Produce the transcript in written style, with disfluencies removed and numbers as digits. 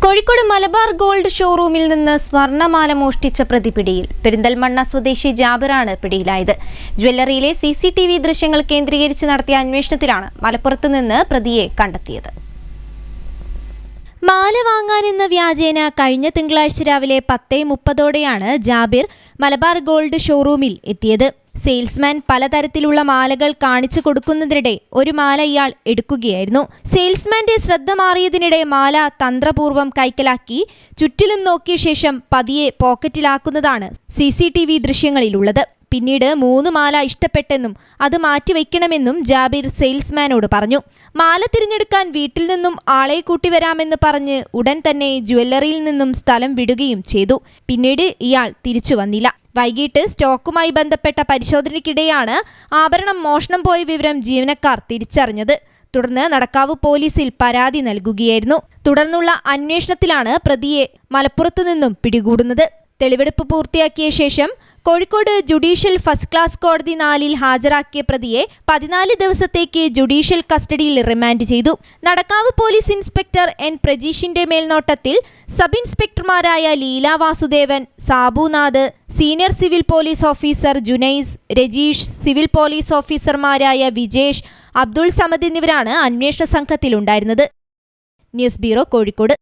Kozhikode Malabar gold ഷോറൂമിൽ നിന്ന് സ്വർണ്ണമാല മോഷ്ടിച്ച പ്രതി പിടിയിൽ. പെരിന്തൽമണ്ണ സ്വദേശി ജാബിറാണ് പിടിയിലായത്. ജ്വല്ലറിയിലെ CCTV ദൃശ്യങ്ങൾ കേന്ദ്രീകരിച്ച് നടത്തിയ അന്വേഷണത്തിലാണ് മലപ്പുറത്ത് നിന്ന് പ്രതിയെ കണ്ടെത്തിയത്. മാല വാങ്ങാനെന്ന വ്യാജേന കഴിഞ്ഞ തിങ്കളാഴ്ച രാവിലെ 10:30ഓടെയാണ് ജാബിർ മലബാർ ഗോൾഡ് ഷോറൂമിൽ എത്തിയത്. സെയിൽസ്മാൻ പലതരത്തിലുള്ള മാലകൾ കാണിച്ചു കൊടുക്കുന്നതിനിടെ ഒരു മാല ഇയാൾ എടുക്കുകയായിരുന്നു. സെയിൽസ്മാന്റെ ശ്രദ്ധ മാറിയതിനിടെ മാല തന്ത്രപൂർവ്വം കൈക്കലാക്കി ചുറ്റിലും നോക്കിയ ശേഷം പതിയെ പോക്കറ്റിലാക്കുന്നതാണ് CCTV ദൃശ്യങ്ങളിലുള്ളത്. പിന്നീട് 3 മാല ഇഷ്ടപ്പെട്ടെന്നും അത് മാറ്റിവെക്കണമെന്നും ജാബിർ സെയിൽസ്മാനോട് പറഞ്ഞു. മാല തിരഞ്ഞെടുക്കാൻ വീട്ടിൽ നിന്നും ആളെ കൂട്ടിവരാമെന്ന് പറഞ്ഞ് ഉടൻ തന്നെ ജ്വല്ലറിയിൽ നിന്നും സ്ഥലം വിടുകയും ചെയ്തു. പിന്നീട് ഇയാൾ തിരിച്ചു വന്നില്ല. വൈകിട്ട് സ്റ്റോക്കുമായി ബന്ധപ്പെട്ട പരിശോധനയ്ക്കിടെയാണ് ആഭരണം മോഷണം പോയ വിവരം ജീവനക്കാർ തിരിച്ചറിഞ്ഞത്. തുടർന്ന് നടക്കാവ് പോലീസിൽ പരാതി നൽകുകയായിരുന്നു. തുടർന്നുള്ള അന്വേഷണത്തിലാണ് പ്രതിയെ മലപ്പുറത്തു നിന്നും പിടികൂടുന്നത്. തെളിവെടുപ്പ് പൂർത്തിയാക്കിയ ശേഷം കോഴിക്കോട് ജുഡീഷ്യൽ ഫസ്റ്റ് ക്ലാസ് കോടതി 4-ൽ ഹാജരാക്കിയ പ്രതിയെ 14 ദിവസത്തേക്ക് ജുഡീഷ്യൽ കസ്റ്റഡിയിൽ റിമാൻഡ് ചെയ്തു. നടക്കാവ് പോലീസ് ഇൻസ്പെക്ടർ N പ്രജീഷിന്റെ മേൽനോട്ടത്തിൽ സബ് ഇൻസ്പെക്ടർമാരായ Leela Vasudevan, Sabunath, senior civil police officer Junais, Rajeesh, civil police ഓഫീസർമാരായ വിജേഷ്, അബ്ദുൾ സമദ് എന്നിവരാണ് അന്വേഷണ സംഘത്തിലുണ്ടായിരുന്നത്. News bureau, Kozhikode.